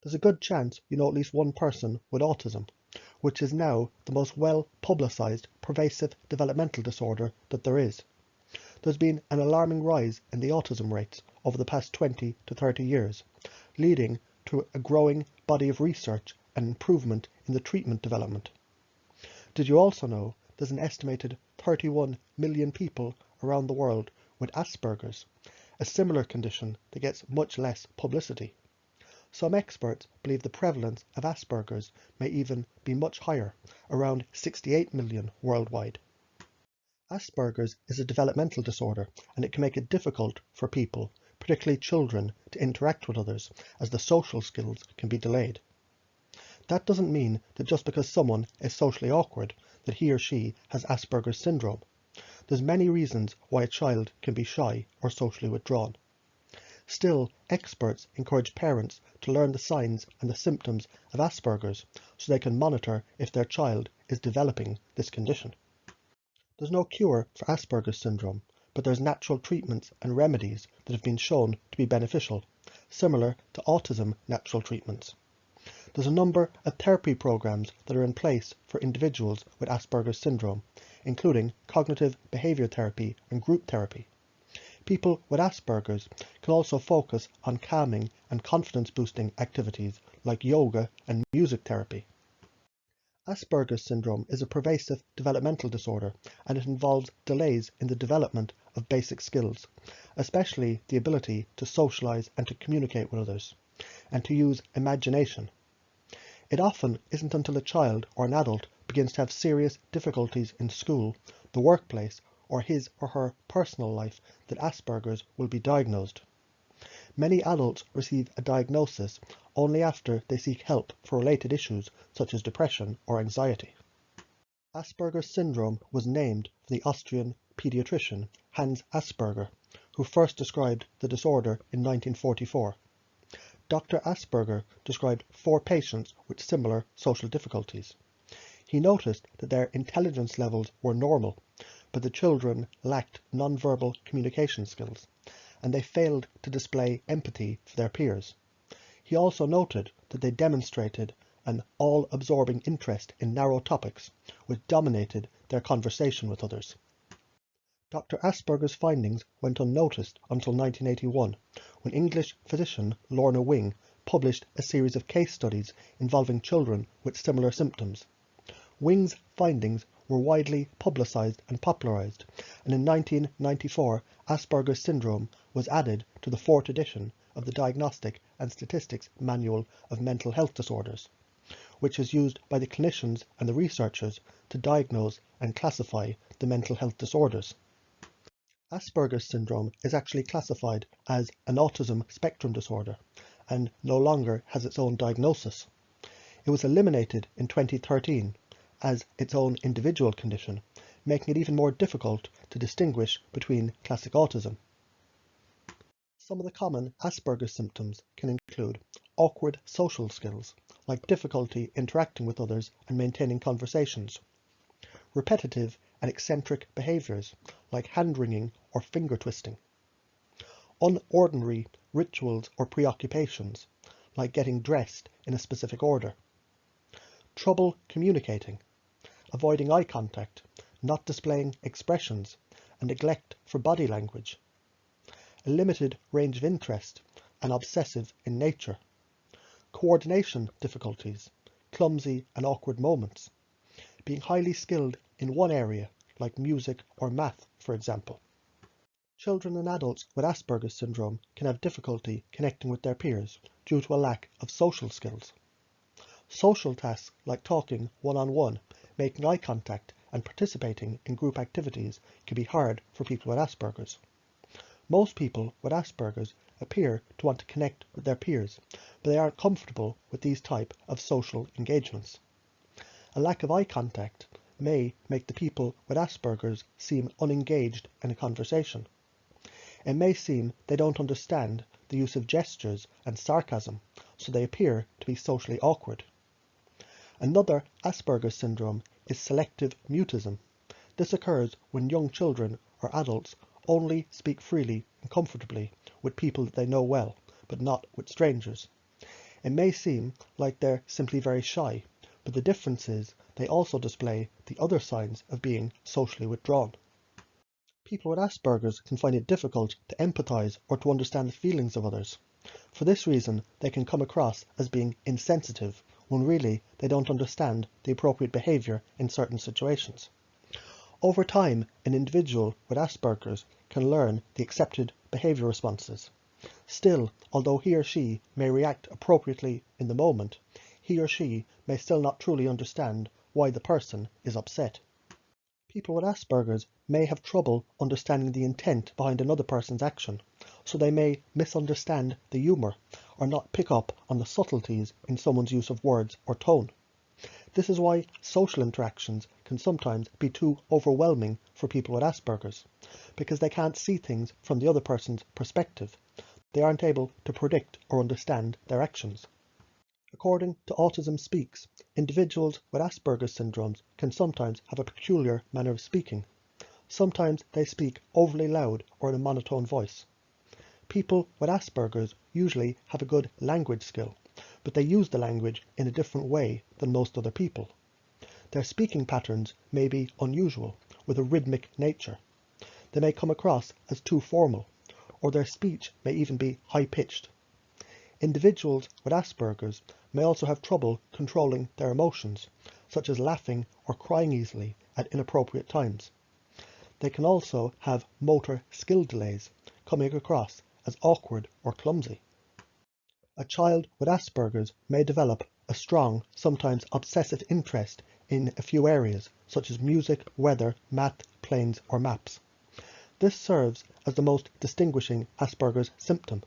There's a good chance you know at least one person with autism, which is now the most well-publicised pervasive developmental disorder that there is. There's been an alarming rise in the autism rates over the past 20 to 30 years, leading to a growing body of research and improvement in the treatment development. Did you also know there's an estimated 31 million people around the world with Aspergers, a similar condition that gets much less publicity? Some experts believe the prevalence of Aspergers may even be much higher, around 68 million worldwide. Asperger's is a developmental disorder, and it can make it difficult for people, particularly children, to interact with others, as the social skills can be delayed. That doesn't mean that just because someone is socially awkward, that he or she has Asperger's syndrome. There's many reasons why a child can be shy or socially withdrawn. Still, experts encourage parents to learn the signs and the symptoms of Asperger's so they can monitor if their child is developing this condition. There's no cure for Asperger's syndrome, but there's natural treatments and remedies that have been shown to be beneficial, similar to autism natural treatments. There's a number of therapy programs that are in place for individuals with Asperger's syndrome, including cognitive behavior therapy and group therapy. People with Asperger's can also focus on calming and confidence-boosting activities like yoga and music therapy. Asperger's syndrome is a pervasive developmental disorder, and it involves delays in the development of basic skills, especially the ability to socialize and to communicate with others, and to use imagination. It often isn't until a child or an adult begins to have serious difficulties in school, the workplace, or his or her personal life that Asperger's will be diagnosed. Many adults receive a diagnosis only after they seek help for related issues such as depression or anxiety. Asperger's syndrome was named for the Austrian pediatrician Hans Asperger, who first described the disorder in 1944. Dr. Asperger described 4 patients with similar social difficulties. He noticed that their intelligence levels were normal, but the children lacked non-verbal communication skills, and they failed to display empathy for their peers. He also noted that they demonstrated an all-absorbing interest in narrow topics, which dominated their conversation with others. Dr. Asperger's findings went unnoticed until 1981, when English physician Lorna Wing published a series of case studies involving children with similar symptoms. Wing's findings were widely publicized and popularized, and in 1994 Asperger's syndrome was added to the 4th edition of the Diagnostic and Statistics Manual of Mental Health Disorders, which is used by the clinicians and the researchers to diagnose and classify the mental health disorders. Asperger's syndrome is actually classified as an autism spectrum disorder and no longer has its own diagnosis. It was eliminated in 2013 as its own individual condition, making it even more difficult to distinguish between classic autism. Some of the common Asperger's symptoms can include awkward social skills, like difficulty interacting with others and maintaining conversations, repetitive and eccentric behaviours, like hand-wringing or finger twisting, unordinary rituals or preoccupations, like getting dressed in a specific order, trouble communicating, avoiding eye contact, not displaying expressions, and neglect for body language, a limited range of interest and obsessive in nature, coordination difficulties, clumsy and awkward moments, being highly skilled in one area, like music or math, for example. Children and adults with Asperger's syndrome can have difficulty connecting with their peers due to a lack of social skills. Social tasks like talking one-on-one, making eye contact, and participating in group activities can be hard for people with Asperger's. Most people with Asperger's appear to want to connect with their peers, but they aren't comfortable with these type of social engagements. A lack of eye contact may make the people with Asperger's seem unengaged in a conversation. It may seem they don't understand the use of gestures and sarcasm, so they appear to be socially awkward. Another Asperger's syndrome is selective mutism. This occurs when young children or adults only speak freely and comfortably with people that they know well, but not with strangers. It may seem like they're simply very shy, but the difference is they also display the other signs of being socially withdrawn. People with Asperger's can find it difficult to empathise or to understand the feelings of others. For this reason, they can come across as being insensitive, when really they don't understand the appropriate behaviour in certain situations. Over time, an individual with Asperger's can learn the accepted behaviour responses. Still, although he or she may react appropriately in the moment, he or she may still not truly understand why the person is upset. People with Asperger's may have trouble understanding the intent behind another person's action, so they may misunderstand the humour or not pick up on the subtleties in someone's use of words or tone. This is why social interactions can sometimes be too overwhelming for people with Asperger's, because they can't see things from the other person's perspective. They aren't able to predict or understand their actions. According to Autism Speaks, individuals with Asperger's syndromes can sometimes have a peculiar manner of speaking. Sometimes they speak overly loud or in a monotone voice. People with Asperger's usually have a good language skill, but they use the language in a different way than most other people. Their speaking patterns may be unusual, with a rhythmic nature. They may come across as too formal, or their speech may even be high-pitched. Individuals with Asperger's may also have trouble controlling their emotions, such as laughing or crying easily at inappropriate times. They can also have motor skill delays, coming across as awkward or clumsy. A child with Asperger's may develop a strong, sometimes obsessive interest in a few areas, such as music, weather, math, planes, or maps. This serves as the most distinguishing Asperger's symptom.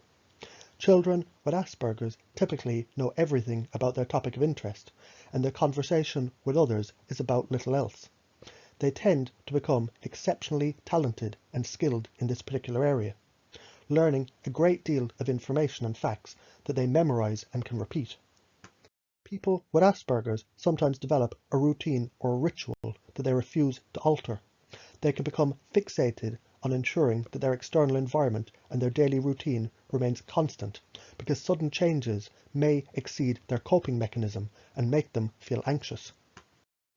Children with Asperger's typically know everything about their topic of interest, and their conversation with others is about little else. They tend to become exceptionally talented and skilled in this particular area, learning a great deal of information and facts that they memorize and can repeat. People with Asperger's sometimes develop a routine or a ritual that they refuse to alter. They can become fixated on ensuring that their external environment and their daily routine remains constant, because sudden changes may exceed their coping mechanism and make them feel anxious.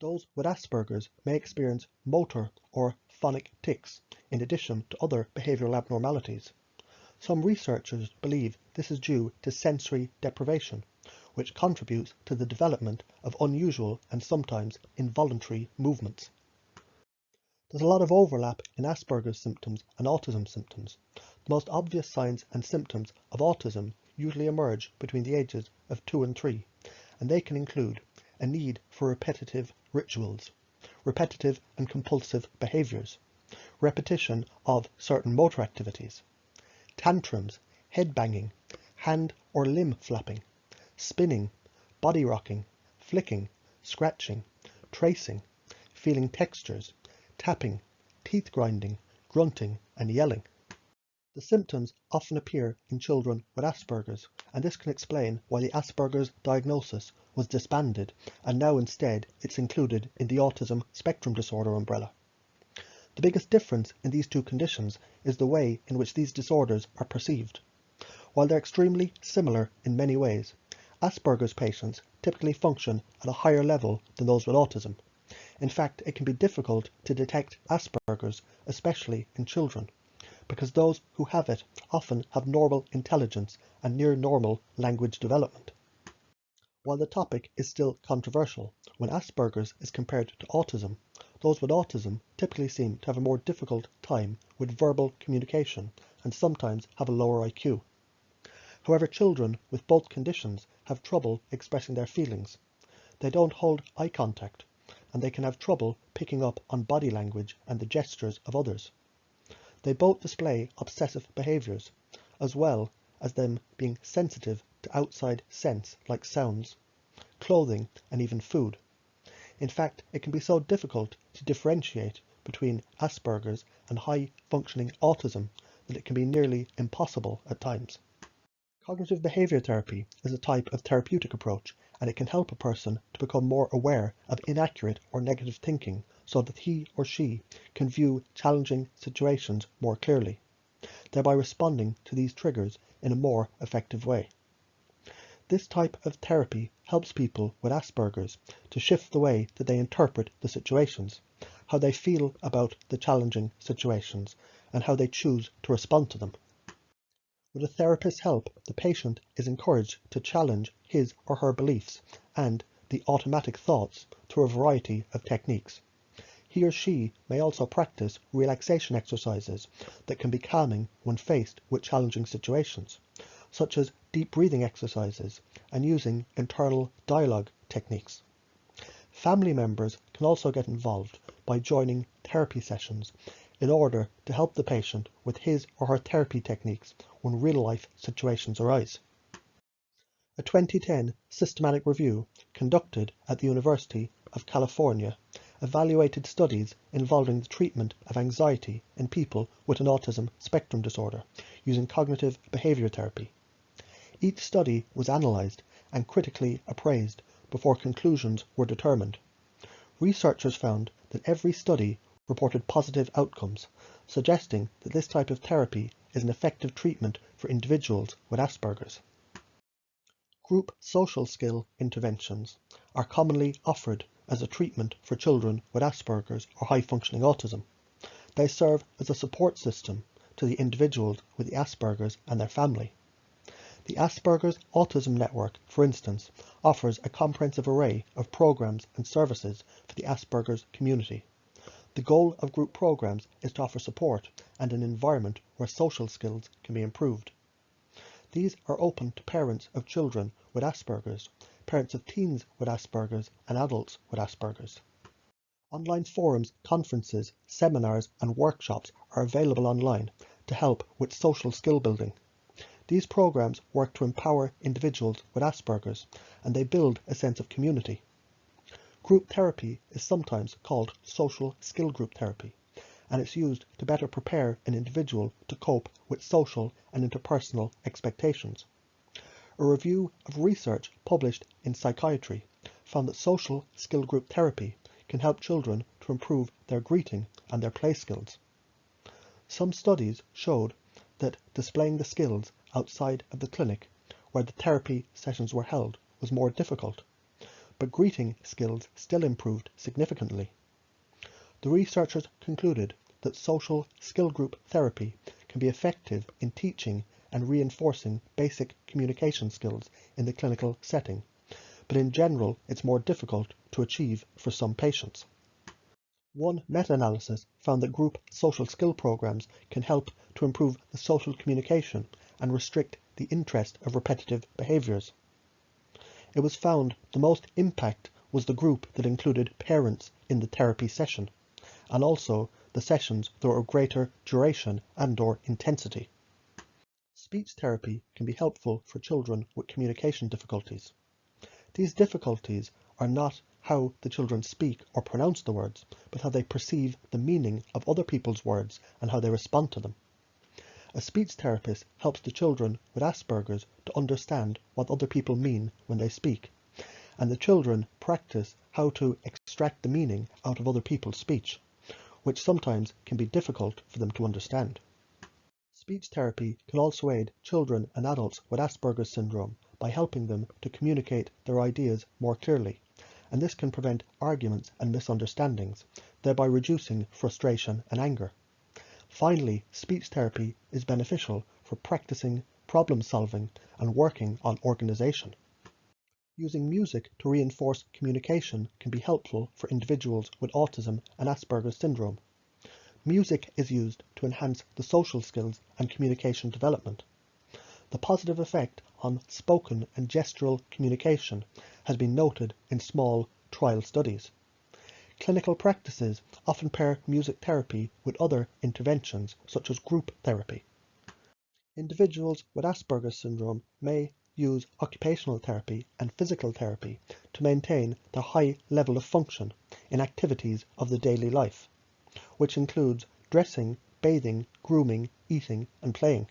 Those with Asperger's may experience motor or phonic tics, in addition to other behavioural abnormalities. Some researchers believe this is due to sensory deprivation, which contributes to the development of unusual and sometimes involuntary movements. There's a lot of overlap in Asperger's symptoms and autism symptoms. The most obvious signs and symptoms of autism usually emerge between the ages of 2 and 3, and they can include a need for repetitive rituals, repetitive and compulsive behaviours, repetition of certain motor activities, tantrums, head banging, hand or limb flapping, spinning, body rocking, flicking, scratching, tracing, feeling textures, tapping, teeth grinding, grunting, and yelling. The symptoms often appear in children with Asperger's, and this can explain why the Asperger's diagnosis was disbanded, and now instead it's included in the autism spectrum disorder umbrella. The biggest difference in these two conditions is the way in which these disorders are perceived. While they're extremely similar in many ways, Asperger's patients typically function at a higher level than those with autism. In fact, it can be difficult to detect Asperger's, especially in children, because those who have it often have normal intelligence and near normal language development. While the topic is still controversial, when Asperger's is compared to autism, those with autism typically seem to have a more difficult time with verbal communication and sometimes have a lower IQ. However, children with both conditions have trouble expressing their feelings. They don't hold eye contact, and they can have trouble picking up on body language and the gestures of others. They both display obsessive behaviours, as well as them being sensitive to outside scents like sounds, clothing, and even food. In fact, it can be so difficult to differentiate between Asperger's and high-functioning autism that it can be nearly impossible at times. Cognitive behaviour therapy is a type of therapeutic approach, and it can help a person to become more aware of inaccurate or negative thinking so that he or she can view challenging situations more clearly, thereby responding to these triggers in a more effective way. This type of therapy helps people with Asperger's to shift the way that they interpret the situations, how they feel about the challenging situations, and how they choose to respond to them. With a therapist's help, the patient is encouraged to challenge his or her beliefs and the automatic thoughts through a variety of techniques. He or she may also practice relaxation exercises that can be calming when faced with challenging situations, such as deep breathing exercises and using internal dialogue techniques. Family members can also get involved by joining therapy sessions in order to help the patient with his or her therapy techniques when real-life situations arise. A 2010 systematic review conducted at the University of California evaluated studies involving the treatment of anxiety in people with an autism spectrum disorder using cognitive behavior therapy. Each study was analysed and critically appraised before conclusions were determined. Researchers found that every study reported positive outcomes, suggesting that this type of therapy is an effective treatment for individuals with Asperger's. Group social skill interventions are commonly offered as a treatment for children with Asperger's or high-functioning autism. They serve as a support system to the individuals with the Asperger's and their family. The Asperger's Autism Network, for instance, offers a comprehensive array of programs and services for the Asperger's community. The goal of group programs is to offer support and an environment where social skills can be improved. These are open to parents of children with Asperger's, parents of teens with Asperger's, and adults with Asperger's. Online forums, conferences, seminars, and workshops are available online to help with social skill building. These programs work to empower individuals with Asperger's, and they build a sense of community. Group therapy is sometimes called social skill group therapy, and it's used to better prepare an individual to cope with social and interpersonal expectations. A review of research published in Psychiatry found that social skill group therapy can help children to improve their greeting and their play skills. Some studies showed that displaying the skills outside of the clinic where the therapy sessions were held was more difficult, but greeting skills still improved significantly. The researchers concluded that social skill group therapy can be effective in teaching and reinforcing basic communication skills in the clinical setting, but in general it's more difficult to achieve for some patients. One meta-analysis found that group social skill programs can help to improve the social communication and restrict the interest of repetitive behaviours. It was found the most impact was the group that included parents in the therapy session, and also the sessions that were of greater duration and/or intensity. Speech therapy can be helpful for children with communication difficulties. These difficulties are not how the children speak or pronounce the words, but how they perceive the meaning of other people's words and how they respond to them. A speech therapist helps the children with Asperger's to understand what other people mean when they speak, and the children practice how to extract the meaning out of other people's speech, which sometimes can be difficult for them to understand. Speech therapy can also aid children and adults with Asperger's syndrome by helping them to communicate their ideas more clearly, and this can prevent arguments and misunderstandings, thereby reducing frustration and anger. Finally, speech therapy is beneficial for practicing problem solving and working on organization. Using music to reinforce communication can be helpful for individuals with autism and Asperger's syndrome. Music is used to enhance the social skills and communication development. The positive effect on spoken and gestural communication has been noted in small trial studies. Clinical practices often pair music therapy with other interventions such as group therapy. Individuals with Asperger's syndrome may use occupational therapy and physical therapy to maintain their high level of function in activities of the daily life, which includes dressing, bathing, grooming, eating, and playing.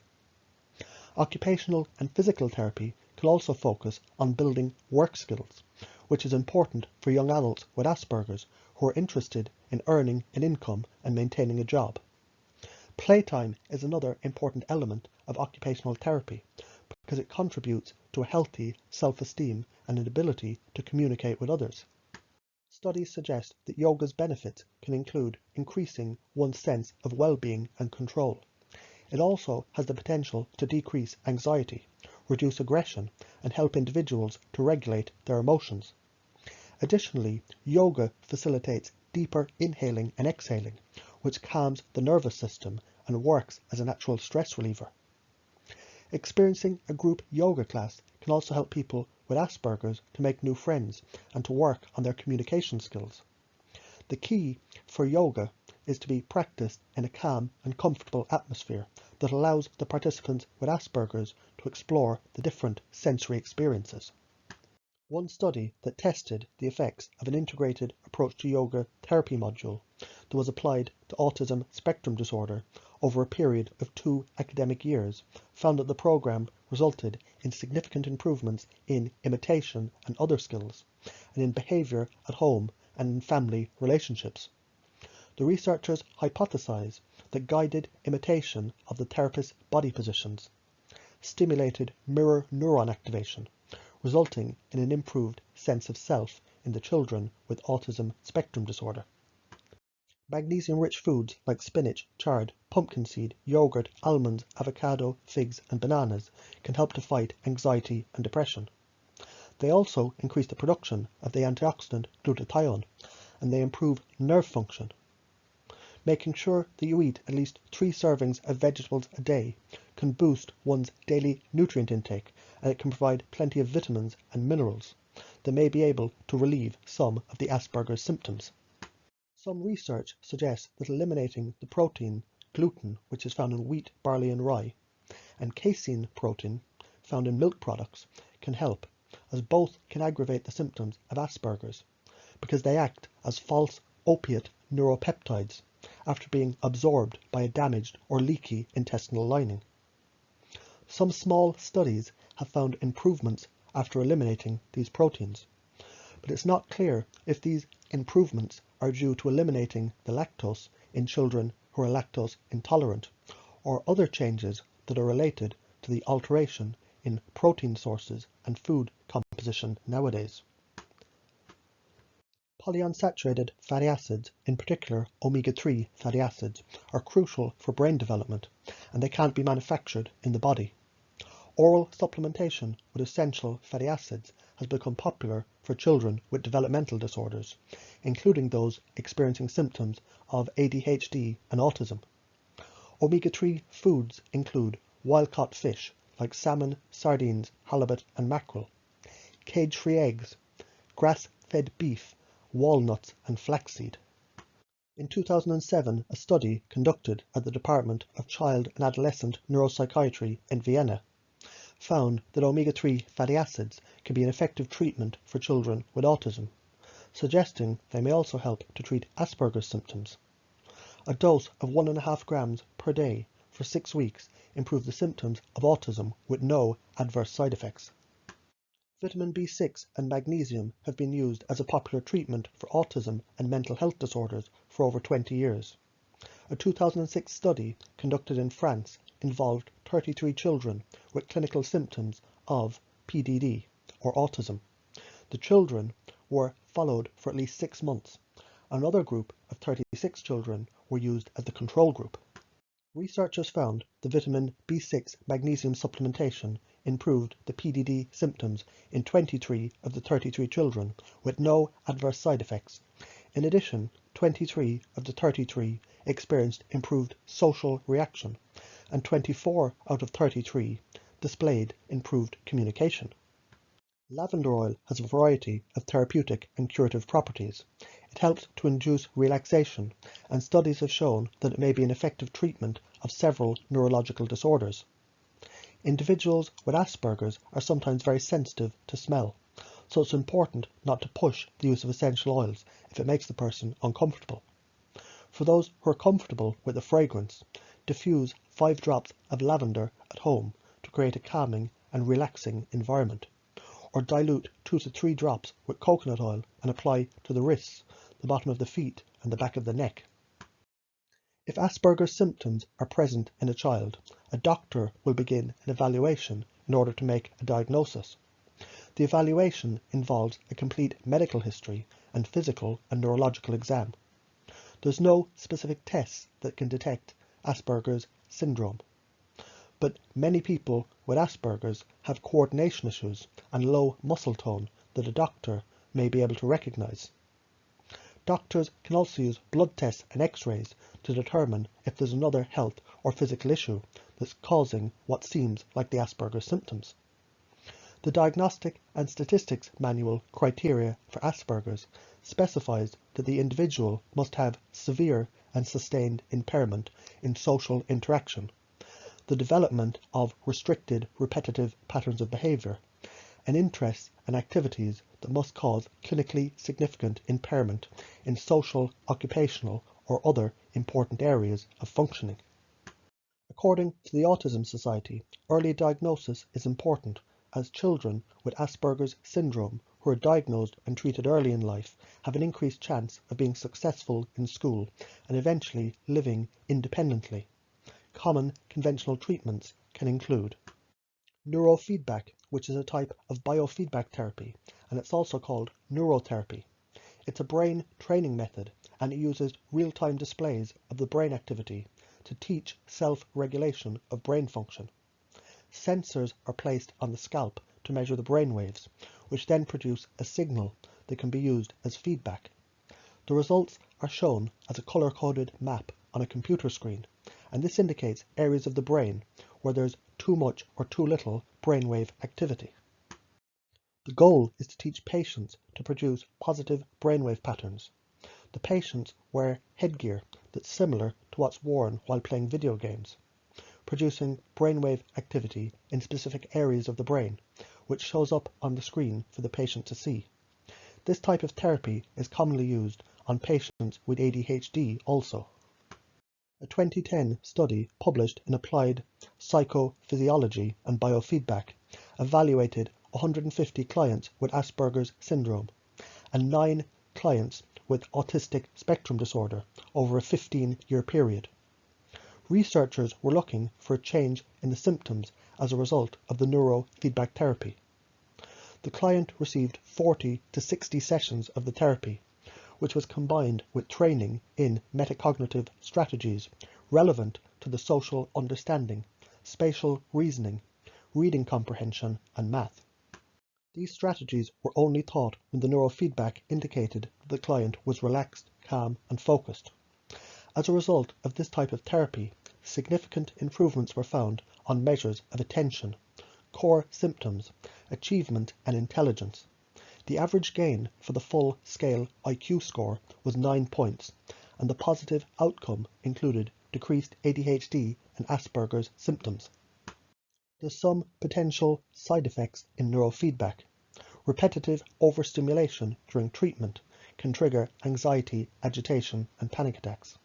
Occupational and physical therapy can also focus on building work skills, which is important for young adults with Asperger's who are interested in earning an income and maintaining a job. Playtime is another important element of occupational therapy because it contributes to a healthy self-esteem and an ability to communicate with others. Studies suggest that yoga's benefits can include increasing one's sense of well-being and control. It also has the potential to decrease anxiety, reduce aggression, and help individuals to regulate their emotions. Additionally, yoga facilitates deeper inhaling and exhaling, which calms the nervous system and works as a natural stress reliever. Experiencing a group yoga class can also help people with Aspergers to make new friends and to work on their communication skills. The key for yoga is to be practiced in a calm and comfortable atmosphere that allows the participants with Aspergers to explore the different sensory experiences. One study that tested the effects of an integrated approach to yoga therapy module that was applied to autism spectrum disorder over a period of 2 academic years found that the program resulted in significant improvements in imitation and other skills, and in behaviour at home and in family relationships. The researchers hypothesized that guided imitation of the therapist's body positions stimulated mirror neuron activation, resulting in an improved sense of self in the children with autism spectrum disorder. Magnesium-rich foods like spinach, chard, pumpkin seed, yogurt, almonds, avocado, figs, and bananas can help to fight anxiety and depression. They also increase the production of the antioxidant glutathione, and they improve nerve function. Making sure that you eat at least 3 servings of vegetables a day can boost one's daily nutrient intake, and it can provide plenty of vitamins and minerals that may be able to relieve some of the Asperger's symptoms. Some research suggests that eliminating the protein gluten, which is found in wheat, barley and rye, and casein protein found in milk products can help, as both can aggravate the symptoms of Asperger's because they act as false opiate neuropeptides after being absorbed by a damaged or leaky intestinal lining. Some small studies have found improvements after eliminating these proteins, but it's not clear if these improvements are due to eliminating the lactose in children who are lactose intolerant or other changes that are related to the alteration in protein sources and food composition nowadays. Polyunsaturated fatty acids, in particular omega-3 fatty acids, are crucial for brain development, and they can't be manufactured in the body. Oral supplementation with essential fatty acids has become popular for children with developmental disorders, including those experiencing symptoms of ADHD and autism. Omega-3 foods include wild-caught fish like salmon, sardines, halibut and mackerel, cage-free eggs, grass-fed beef, walnuts and flaxseed. In 2007, a study conducted at the Department of Child and Adolescent Neuropsychiatry in Vienna found that omega-3 fatty acids can be an effective treatment for children with autism, suggesting they may also help to treat Asperger's symptoms. A dose of 1.5 grams per day for 6 weeks improved the symptoms of autism with no adverse side effects. Vitamin B6 and magnesium have been used as a popular treatment for autism and mental health disorders for over 20 years. A 2006 study conducted in France involved 33 children with clinical symptoms of PDD, or autism. The children were followed for at least 6 months. Another group of 36 children were used as the control group. Researchers found the vitamin B6 magnesium supplementation improved the PDD symptoms in 23 of the 33 children with no adverse side effects. In addition, 23 of the 33 experienced improved social reaction, and 24 out of 33 displayed improved communication. Lavender oil has a variety of therapeutic and curative properties. It helps to induce relaxation, and studies have shown that it may be an effective treatment of several neurological disorders. Individuals with Asperger's are sometimes very sensitive to smell, so it's important not to push the use of essential oils if it makes the person uncomfortable. For those who are comfortable with the fragrance, diffuse 5 drops of lavender at home to create a calming and relaxing environment, or dilute 2 to 3 drops with coconut oil and apply to the wrists, the bottom of the feet and the back of the neck. If Asperger's symptoms are present in a child, a doctor will begin an evaluation in order to make a diagnosis. The evaluation involves a complete medical history and physical and neurological exam. There's no specific tests that can detect Asperger's syndrome, but many people with Asperger's have coordination issues and low muscle tone that a doctor may be able to recognise. Doctors can also use blood tests and x-rays to determine if there's another health or physical issue that's causing what seems like the Asperger's symptoms. The Diagnostic and Statistics Manual criteria for Asperger's specifies that the individual must have severe and sustained impairment in social interaction, the development of restricted repetitive patterns of behaviour, and interests and activities that must cause clinically significant impairment in social, occupational, or other important areas of functioning. According to the Autism Society, early diagnosis is important as children with Asperger's syndrome who are diagnosed and treated early in life have an increased chance of being successful in school and eventually living independently. Common conventional treatments can include neurofeedback, which is a type of biofeedback therapy, and it's also called neurotherapy. It's a brain training method, and it uses real-time displays of the brain activity to teach self-regulation of brain function. Sensors are placed on the scalp to measure the brain waves, which then produce a signal that can be used as feedback. The results are shown as a color-coded map on a computer screen, and this indicates areas of the brain where there's too much or too little brainwave activity. The goal is to teach patients to produce positive brainwave patterns. The patients wear headgear that's similar to what's worn while playing video games, producing brainwave activity in specific areas of the brain, which shows up on the screen for the patient to see. This type of therapy is commonly used on patients with ADHD also. A 2010 study published in Applied Psychophysiology and Biofeedback evaluated 150 clients with Asperger's syndrome and 9 clients with autistic spectrum disorder over a 15-year period. Researchers were looking for a change in the symptoms as a result of the neurofeedback therapy. The client received 40 to 60 sessions of the therapy, which was combined with training in metacognitive strategies relevant to the social understanding, spatial reasoning, reading comprehension, and math. These strategies were only taught when the neurofeedback indicated that the client was relaxed, calm, and focused. As a result of this type of therapy, significant improvements were found on measures of attention, core symptoms, achievement, and intelligence. The average gain for the full scale IQ score was 9 points, and the positive outcome included decreased ADHD and Asperger's symptoms. There's some potential side effects in neurofeedback. Repetitive overstimulation during treatment can trigger anxiety, agitation, and panic attacks.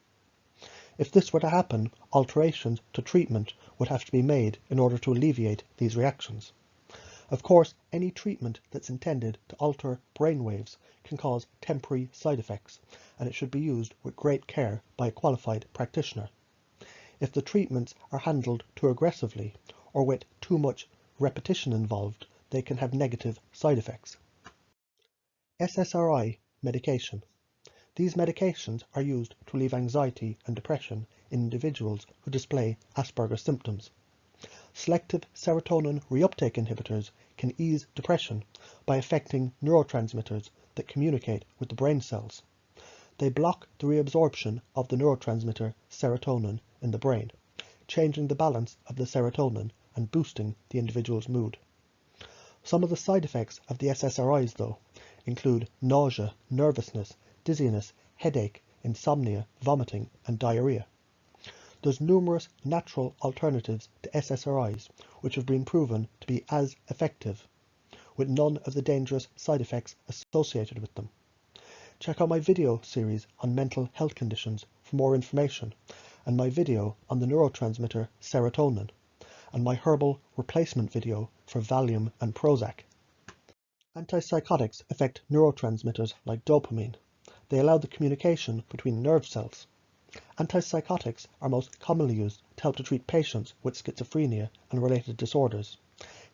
If this were to happen, alterations to treatment would have to be made in order to alleviate these reactions. Of course, any treatment that's intended to alter brainwaves can cause temporary side effects, and it should be used with great care by a qualified practitioner. If the treatments are handled too aggressively or with too much repetition involved, they can have negative side effects. SSRI medication. These medications are used to relieve anxiety and depression in individuals who display Asperger's symptoms. Selective serotonin reuptake inhibitors can ease depression by affecting neurotransmitters that communicate with the brain cells. They block the reabsorption of the neurotransmitter serotonin in the brain, changing the balance of the serotonin and boosting the individual's mood. Some of the side effects of the SSRIs, though, include nausea, nervousness, dizziness, headache, insomnia, vomiting, and diarrhea. There's numerous natural alternatives to SSRIs which have been proven to be as effective, with none of the dangerous side effects associated with them. Check out my video series on mental health conditions for more information, and my video on the neurotransmitter serotonin, and my herbal replacement video for Valium and Prozac. Antipsychotics affect neurotransmitters like dopamine. They allow the communication between nerve cells. Antipsychotics are most commonly used to help to treat patients with schizophrenia and related disorders.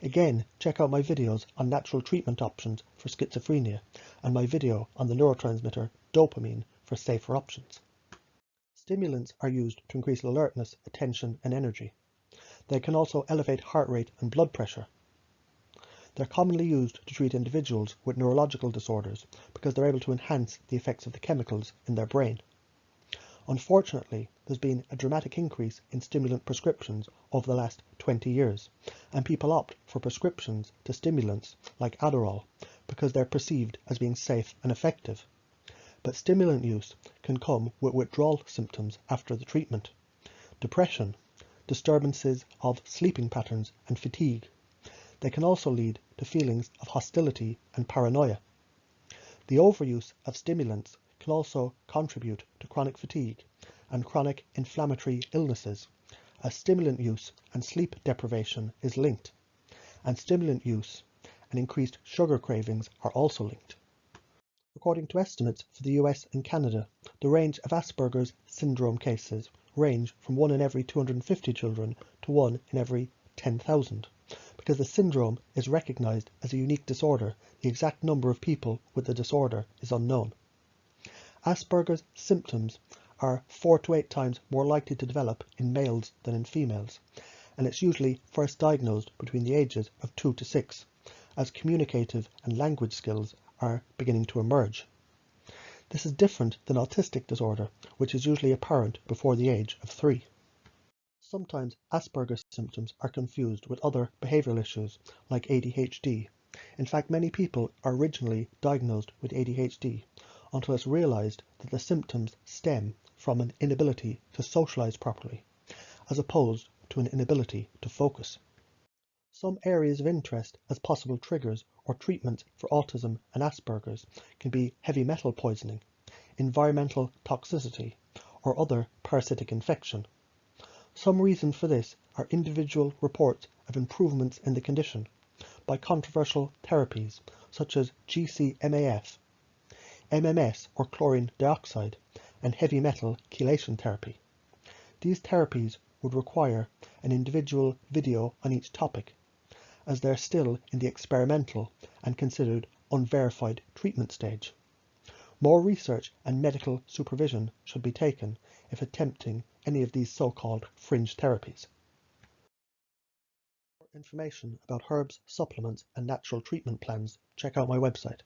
Again, check out my videos on natural treatment options for schizophrenia and my video on the neurotransmitter dopamine for safer options. Stimulants are used to increase alertness, attention, and energy. They can also elevate heart rate and blood pressure. They're commonly used to treat individuals with neurological disorders because they're able to enhance the effects of the chemicals in their brain. Unfortunately, there's been a dramatic increase in stimulant prescriptions over the last 20 years, and people opt for prescriptions to stimulants like Adderall because they're perceived as being safe and effective. But stimulant use can come with withdrawal symptoms after the treatment, depression, disturbances of sleeping patterns, and fatigue. They can also lead to feelings of hostility and paranoia. The overuse of stimulants can also contribute to chronic fatigue and chronic inflammatory illnesses, as stimulant use and sleep deprivation is linked, and stimulant use and increased sugar cravings are also linked. According to estimates for the US and Canada, the range of Asperger's syndrome cases range from 1 in every 250 children to 1 in every 10,000. Because the syndrome is recognized as a unique disorder, the exact number of people with the disorder is unknown. Asperger's symptoms are 4 to 8 times more likely to develop in males than in females, and it's usually first diagnosed between the ages of 2 to 6, as communicative and language skills are beginning to emerge. This is different than autistic disorder, which is usually apparent before the age of 3. Sometimes Asperger's symptoms are confused with other behavioural issues like ADHD. In fact, many people are originally diagnosed with ADHD until it's realised that the symptoms stem from an inability to socialise properly, as opposed to an inability to focus. Some areas of interest as possible triggers or treatments for autism and Asperger's can be heavy metal poisoning, environmental toxicity, or other parasitic infection. Some reason for this are individual reports of improvements in the condition by controversial therapies such as GCMAF, MMS or chlorine dioxide, and heavy metal chelation therapy. These therapies would require an individual video on each topic, as they're still in the experimental and considered unverified treatment stage. More research and medical supervision should be taken if attempting any of these so-called fringe therapies. For information about herbs, supplements, and natural treatment plans, check out my website.